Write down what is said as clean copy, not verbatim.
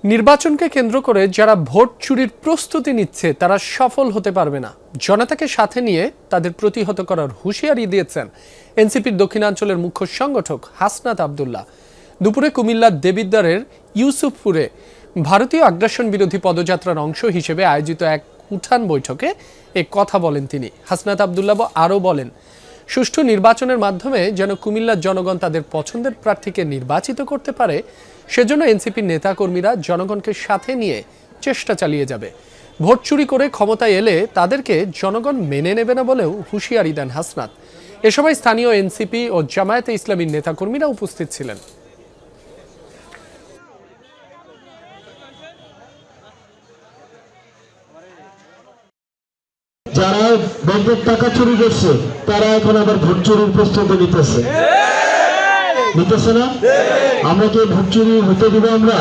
নির্বাচনকে কেন্দ্র করে যারা ভোট চুরির প্রস্তুতি নিচ্ছে তারা সফল হতে পারবে না। জনতাকে সাথে নিয়ে তাদের প্রতিহত করার হুঁশিয়ারি দিয়েছেন এনসিপির দক্ষিণাঞ্চলের মুখ্য সংগঠক হাসনাত আব্দুল্লাহ। দুপুরে কুমিল্লার দেবিদ্বারের ইউসুফপুরে ভারতীয় আগ্রাসন বিরোধী পদযাত্রার অংশ হিসেবে আয়োজিত এক উঠান বৈঠকে এ কথা বলেন তিনি। হাসনাত আব্দুল্লাহ আরও বলেন, সুষ্ঠু নির্বাচনের মাধ্যমে যেন কুমিল্লার জনগণ তাদের পছন্দের প্রার্থীকে নির্বাচিত করতে পারে, সেজন্য এনসিপির নেতাকর্মীরা জনগণকে সাথে নিয়ে চেষ্টা চালিয়ে যাবে। ভোট চুরি করে ক্ষমতায় এলে তাদেরকে জনগণ মেনে নেবে না বলেও হুঁশিয়ারি দেন হাসনাত। এ সময় স্থানীয় এনসিপি ও জামায়াতে ইসলামীর নেতাকর্মীরা উপস্থিত ছিলেন। যারা ব্যাংকের টাকা চুরি করছে তারা এখন আবার ভোট চুরির প্রস্তুতি নিতেছে না। আমরা কি ভোট চুরি হতে দিব? আমরা